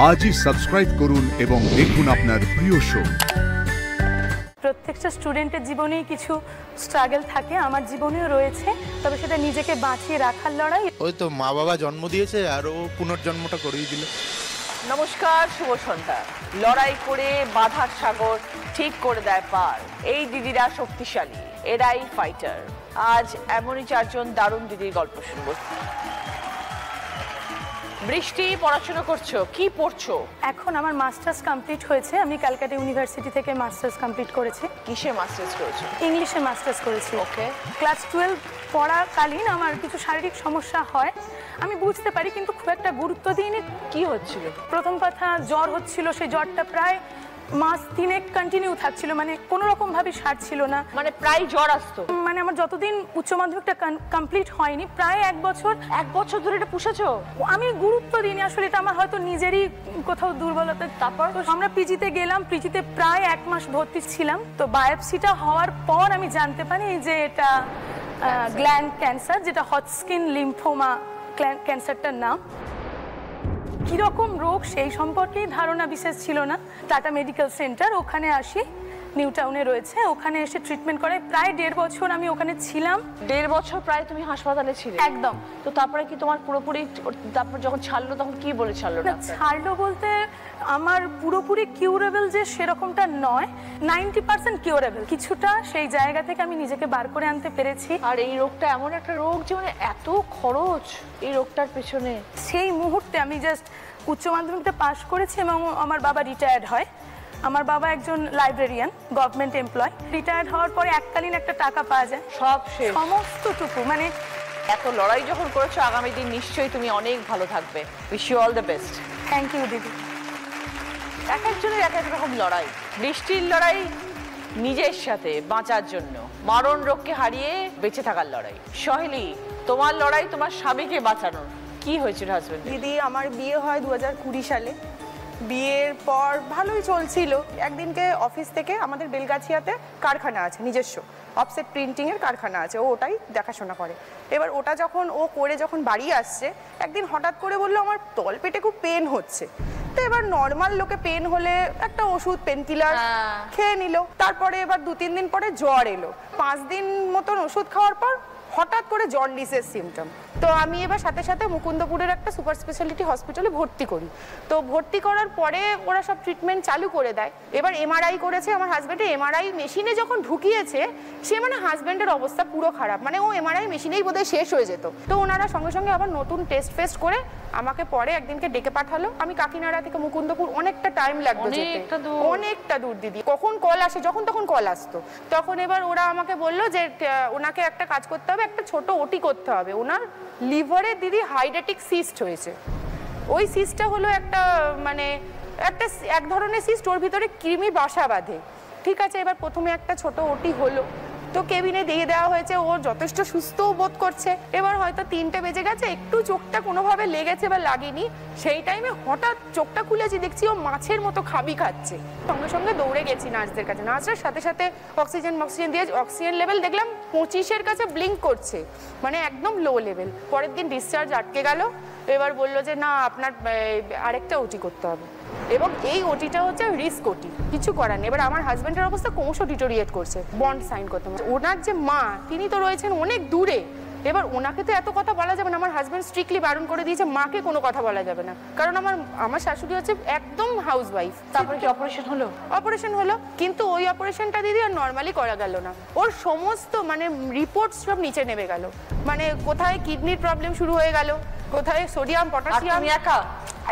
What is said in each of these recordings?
আজই সাবস্ক্রাইব করুন এবং দেখুন আপনার প্রিয় শো। প্রত্যেকটা স্টুডেন্টের জীবনেই কিছু স্ট্রাগল থাকে, আমার জীবনেও রয়েছে, তবে সেটা নিজেকে বাঁচিয়ে রাখার লড়াই। ওই তো মা বাবা জন্ম দিয়েছে আর ও পুনর্জন্মটা করিয়ে দিল। নমস্কার, শুভ সন্ধ্যা। লড়াই করে বাধার সাগর ঠিক করে দেয় পার। এই দিদিরা শক্তিশালী, এরাই ফাইটার। আজ এমনই চারজন দারুণ দিদির গল্প শুনবো। বৃষ্টি, পড়াশোনা করছো, কি পড়ছো? এখন আমার মাস্টার্স কমপ্লিট হয়েছে, আমি ক্যালকাটা ইউনিভার্সিটি থেকে মাস্টার্স কমপ্লিট করেছি। কিসে মাস্টার্স করেছো? ইংলিশে মাস্টার্স করেছি। ওকে। ক্লাস 12 পড়াকালীন আমার কিছু শারীরিক সমস্যা হয়, আমি বুঝতে পারি কিন্তু খুব একটা গুরুত্ব দিইনি। কি হচ্ছিল? প্রথম কথা জ্বর হচ্ছিল, সেই জ্বরটা প্রায় মাস 3 কন্টিনিউ থাকছিল, মানে কোনো রকম ভাবে সারছিল না। মানে প্রায় জ্বর আসতো? মানে আমার যতদিন উচ্চ মাধ্যমিকটা কমপ্লিট হয়নি, প্রায় 1 বছর। 1 বছর ধরে এটা পুষেছো? আমি গুরুত্ব দিইনি আসলে, এটা আমার হয়তো নিজেরই কোথাও দুর্বলতা। তারপর আমরা পিজিতে গেলাম, পিজিতে প্রায় 1 মাস ভর্তি ছিলাম। তো বায়োপসিটা হওয়ার পর আমি জানতে পারি যে এটা গ্ল্যান্ড ক্যান্সার, যেটা হটস্কিন লিম্ফোমা ক্যান্সারটার নাম। কিরকম রোগ সেই সম্পর্কেই ধারণা বিশেষ ছিল না। টাটা মেডিকেল সেন্টার, ওখানে আসি, নিউ টাউনে রয়েছে, ওখানে এসে ট্রিটমেন্ট করে প্রায় 1.5 বছর আমি ওখানে ছিলাম। 1.5 বছর প্রায় তুমি হাসপাতালে ছিলে? একদম। তো তারপরে কি তোমার পুরোপুরি, তারপর যখন ছাড়লো তখন কি বলে ছাড়লো? না, ছাড়লো বলতে আমার পুরোপুরি কিউরেবল যে সেরকমটা নয়, 90% কিউরেবল। কিছুটা সেই জায়গা থেকে আমি নিজেকে বার করে আনতে পেরেছি। আর এই রোগটা এমন একটা রোগ যে মানে এত খরচ এই রোগটার পেছনে। সেই মুহূর্তে আমি জাস্ট উচ্চ মাধ্যমিকটা পাশ করেছি এবং আমার বাবা রিটায়ার্ড হয়। আমার বাবা একজন লাইব্রেরিয়ান, গভর্নমেন্ট এমপ্লয়। রিটায়ার্ড হওয়ার পরে এককালীন একটা টাকা পাওয়া যায়, সব শেষ, সমস্তটুকু। মানে এত লড়াই যখন করেছো, আগামী দিন নিশ্চয়ই তুমি অনেক ভালো থাকবে। Wish you all the best. Thank you দিদি। এক একজনের এক এক রকম লড়াই। বৃষ্টির লড়াই নিজের সাথে বাঁচার জন্য, মারণ রোগকে হারিয়ে বেঁচে থাকার লড়াই। সহেলি, তোমার লড়াই তোমার স্বামীকে বাঁচানোর। কি হয়েছিল হাজবেন্ড? দিদি, আমার বিয়ে হয় 2020 সালে। বিয়ের পর ভালোই চলছিল। একদিনকে অফিস থেকে, আমাদের বেলগাছিয়াতে কারখানা আছে নিজস্ব, অফসেট প্রিন্টিংয়ের কারখানা আছে, ও ওটাই দেখাশোনা করে। এবার ওটা যখন ও করে যখন বাড়ি আসছে, একদিন হঠাৎ করে বললো আমার তলপেটে খুব পেন হচ্ছে। তো এবার নর্মাল লোকে পেন হলে একটা ওষুধ, পেন কিলার খেয়ে নিল। তারপরে এবার 2-3 দিন পরে জ্বর এলো। 5 দিন মতন ওষুধ খাওয়ার পর হঠাৎ করে জন্ডিসের সিমটম। তো আমি এবার সাথে সাথে মুকুন্দপুরের একটা সুপার স্পেশালিটি হসপিটালে ভর্তি করি। তো ভর্তি করার পরে ওরা সব ট্রিটমেন্ট চালু করে দেয়। এবার এমআরআই করেছে আমার হাজব্যান্ডের। এমআরআই মেশিনে যখন ঢুকিয়েছে, সে মানে হাজব্যান্ডের অবস্থা পুরো খারাপ, মানে ও এমআরআই মেশিনেই বোধহয় শেষ হয়ে যেত। তো ওনারা সঙ্গে সঙ্গে আবার নতুন টেস্ট করে আমাকে পরে একদিনকে ডেকে পাঠালো। আমি কাকিনাড়া থেকে মুকুন্দপুর, অনেকটা টাইম লাগতো যেতে, অনেকটা দূর দিদি। কখন কল আসে, যখন তখন কল আসতো। তখন এবার ওরা আমাকে বললো যে ওনাকে একটা কাজ করতে হবে, একটা ছোট ওটি করতে হবে। ওনার লিভারে দিদি হাইড্রেটিক সিস্ট হয়েছে। ওই সিস্টটা হলো একটা মানে এক ধরনের সিস্ট, ওর ভিতরে কৃমি বাসা বাঁধে। ঠিক আছে, এবার প্রথমে একটা ছোট ওটি হলো, তো কেবিনে দিয়ে দেওয়া হয়েছে। ও যথেষ্ট সুস্থও বোধ করছে। এবার হয়তো 3টে বেজে গেছে, একটু চোখটা কোনোভাবে লেগেছে বা লাগেনি। সেই টাইমে হঠাৎ চোখটা খুলেছি, দেখছি ও মাছের মতো খাবি খাচ্ছে। সঙ্গে সঙ্গে দৌড়ে গেছি নার্সদের কাছে। নার্সের সাথে সাথে অক্সিজেন দিয়ে অক্সিজেন লেভেল দেখলাম 25-এর কাছে ব্লিঙ্ক করছে, মানে একদম লো লেভেল। পরের দিন ডিসচার্জ আটকে গেল। এবার বললো যে না, আপনার আরেকটা ওটি করতে হবে, এবং এই ওটিটা হচ্ছে রিস্ক ওটি, কিছু করার নেই। এবার আমার হাজব্যান্ডের অবস্থা ক্রমশ ডিটোরিয়েট করছে, বন্ড সাইন করতে হবে। ওনার যে মা, তিনি তো রয়েছেন অনেক দূরে। এবার ওনাকে তো এত কথা বলা যাবে না, আমার হাজব্যান্ড স্ট্রিক্টলি বারণ করে দিয়েছে, মাকে কোনো কথা বলা যাবে না, কারণ আমার শাশুড়ি হচ্ছে একদম হাউস ওয়াইফ। তারপরে কি অপারেশন হলো? অপারেশন হলো, কিন্তু ওই অপারেশনটা দিদি আর নর্মালি করা গেল না। ওর সমস্ত মানে রিপোর্টস সব নিচে নেমে গেল। মানে কোথায় কিডনির প্রবলেম শুরু হয়ে গেল, কোথায় সোডিয়াম পটাশিয়াম। একা?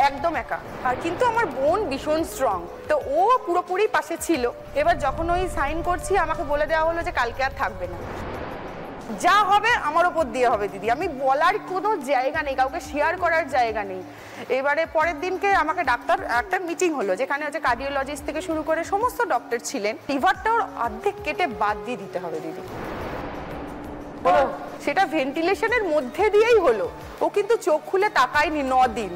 একদম একা। আর কিন্তু আমার বোন ভীষণ স্ট্রং, তো ও পুরোপুরি পাশে ছিল। এবার যখন ওই সাইন করছি, আমাকে বলে দেওয়া হলো যে কালকে আর থাকবে না, যা হবে আমার ওপর দিয়ে হবে দিদি। আমি বলার কোনো জায়গা নেই, কাউকে শেয়ার করার জায়গা নেই। এবারে পরের দিনকে আমাকে একটা মিটিং হলো, যেখানে হচ্ছে কার্ডিওলজিস্ট থেকে শুরু করে সমস্ত ডক্টর ছিলেন। লিভারটা ওর অর্ধেক কেটে বাদ দিয়ে দিতে হবে দিদি। সেটা ভেন্টিলেশনের মধ্যে দিয়েই হলো। ও কিন্তু চোখ খুলে তাকায়নি 9 দিন।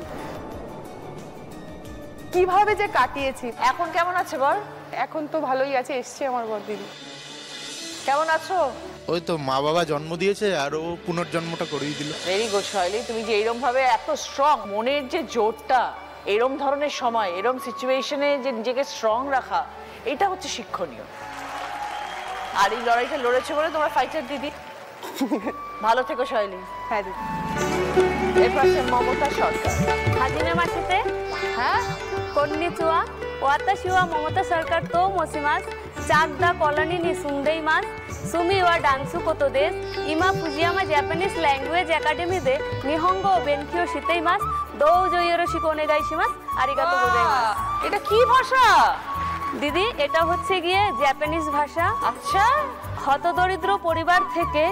কিভাবে যে কাটিয়েছি। এখন কেমন আছে বল? এখন তো ভালোই আছে, এসছে আমার বর দিদি। কেমন আছো? ওই তো মা বাবা জন্ম দিয়েছে আর ও পুনর্জন্মটা করিয়ে দিল। ভেরি গুড সহেলি, তুমি যে এইরকম ভাবে এত স্ট্রং, মনের যে জোরটা এরম ধরনের সময় এরম সিচুয়েশনে যে নিজেকে স্ট্রং রাখা, এটা হচ্ছে শিক্ষণীয়। আর এই লড়াইটা লড়েছে বলে তোমার ফাইটার দিদি। ভালো থেকো শৈলী। হ্যাঁ দিদি। এরপর আছে মমতা সরকার। হাজিমে মাটিতে হ্যাঁ, কন্নিচুয়া ওয়াতাশি ওয়া মমতা সরকার তো মসিমাস চাকদা কলোনি নি সুন্দেইমাস সুমি ওয়া ডাংসু কোতো দেশ ইমা ফুজিয়ামা জাপানিজ ল্যাঙ্গুয়েজ একাডেমি দে নিহঙ্গ ও বেনকিও শিতেইমাস দৌ জয়রশিকো ওনেগাইশিমাস আরিগাতো গোজাইমাস। এটা কি ভাষা দিদি? এটা হচ্ছে গিয়ে জাপানিজ ভাষা। আচ্ছা, হতদরিদ্র পরিবার থেকে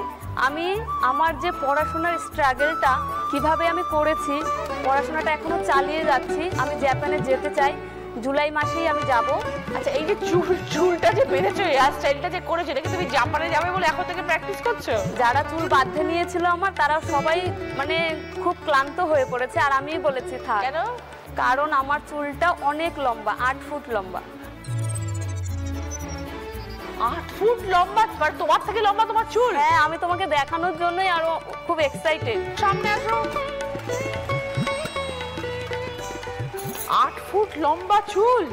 আমি আমার যে পড়াশোনার স্ট্রাগলটা কিভাবে আমি করেছি, পড়াশোনাটা এখনো চালিয়ে যাচ্ছি। আমি জাপানে যেতে চাই, জুলাই মাসেই আমি যাব। আচ্ছা, এই যে চুলটা যে বেঁধেছো, হেয়ার স্টাইলটা যে করেছো, এটা কি তুমি জাপানে যাবে বলে এখন থেকে প্র্যাকটিস করছো? যারা চুল বাঁধতে নিয়েছিল আমার, তারা সবাই মানে খুব ক্লান্ত হয়ে পড়েছে, আর আমিই বলেছি থাক। কেন? কারণ আমার চুলটা অনেক লম্বা, 8 ফুট লম্বা। 8 ফুট লম্বা? মানে তোমার থেকে লম্বা তোমার চুল? হ্যাঁ, আমি তোমাকে দেখানোর জন্যই আরো খুব এক্সাইটেড। সামনে আসো। 8 ফুট লম্বা চুল?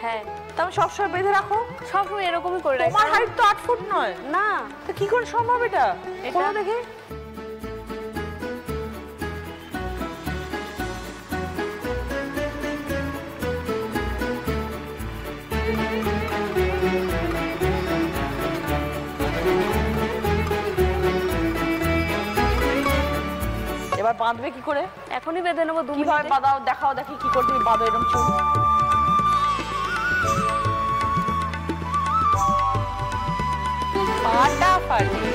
হ্যাঁ, তুমি সবসময় বেঁধে রাখো? সবসময় এরকমই করে রাখি। তোমার হাইট তো 8 ফুট নয়। না, তো কি করে সম্ভব এটা? এটা- খোলো দেখি। এবার বাঁধবে কি করে? এখনই বেঁধে নেবো 2 কিভাবে মিনিটে। বাঁধাও দেখাও দেখি, কি করে তুমি বাঁধো এরকম চুল। ফাটাফাটি,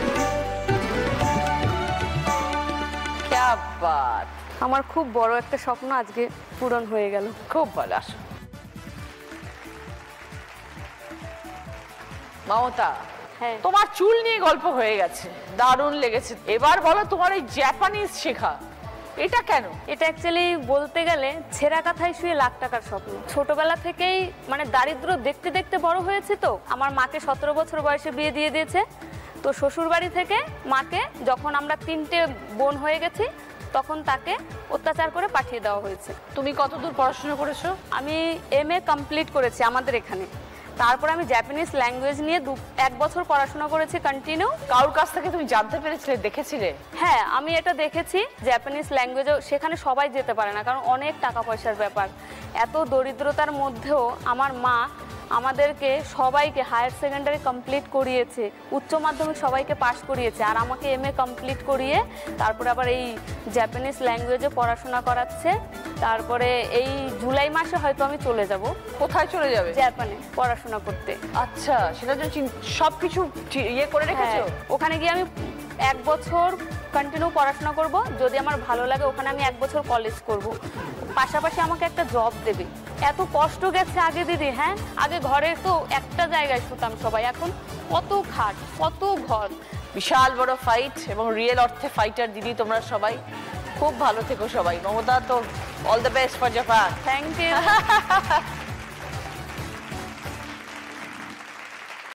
ক্যা বাত। আমার খুব বড় একটা স্বপ্ন আজকে পূরণ হয়ে গেল। খুব ভালো। আসো মমতা, হ্যাঁ, তোমার চুল নিয়ে গল্প হয়ে গেছে, দারুণ লেগেছে। এবার বলো তোমার এই জাপানিজ শেখা, এটা কেন? এটা অ্যাকচুয়ালি বলতে গেলে ছেঁড়া কাঁথায় শুয়ে লাখ টাকার স্বপ্ন। ছোটবেলা থেকেই মানে দারিদ্র দেখতে দেখতে বড় হয়েছে। তো আমার মাকে 17 বছর বয়সে বিয়ে দিয়ে দিয়েছে। তো শ্বশুর বাড়ি থেকে মাকে যখন আমরা 3টে বোন হয়ে গেছি, তখন তাকে অত্যাচার করে পাঠিয়ে দেওয়া হয়েছে। তুমি কতদূর পড়াশোনা করেছো? আমি MA কমপ্লিট করেছি আমাদের এখানে। তারপর আমি জাপানিজ ল্যাঙ্গুয়েজ নিয়ে 1 বছর পড়াশোনা করেছি কন্টিনিউ। কারোর কাছ থেকে তুমি জানতে পেরেছিলে, দেখেছিলে? হ্যাঁ, আমি এটা দেখেছি। জাপানিজ ল্যাঙ্গুয়েজও সেখানে সবাই যেতে পারে না, কারণ অনেক টাকা পয়সার ব্যাপার। এত দরিদ্রতার মধ্যেও আমার মা আমাদেরকে সবাইকে হায়ার সেকেন্ডারি কমপ্লিট করিয়েছে, উচ্চ মাধ্যমিক সবাইকে পাশ করিয়েছে, আর আমাকে MA কমপ্লিট করিয়ে তারপরে আবার এই জাপানিজ ল্যাঙ্গুয়েজে পড়াশোনা করাচ্ছে। তারপরে এই জুলাই মাসে হয়তো আমি চলে যাব। কোথায় চলে যাবে? জাপানে পড়াশোনা করতে। আচ্ছা, সেটার জন্য সবকিছু ইয়ে করে রেখেছো? হ্যাঁ, ওখানে গিয়ে আমি 1 বছর কন্টিনিউ পড়াশোনা করব। যদি আমার ভালো লাগে ওখানে আমি 1 বছর কলেজ করব, পাশাপাশি আমাকে একটা জব দেবে। এত কষ্ট গেছে আগে দিদি। হ্যাঁ, আগে ঘরে তো একটা জায়গায় শুতাম সবাই, এখন কত খাট, কত ঘর। বিশাল বড় ফাইট, এবং রিয়েল অর্থে ফাইটার দিদি তোমরা সবাই। খুব ভালো থেকো সবাই। মমতা, তো all the best for Japan. Thank you.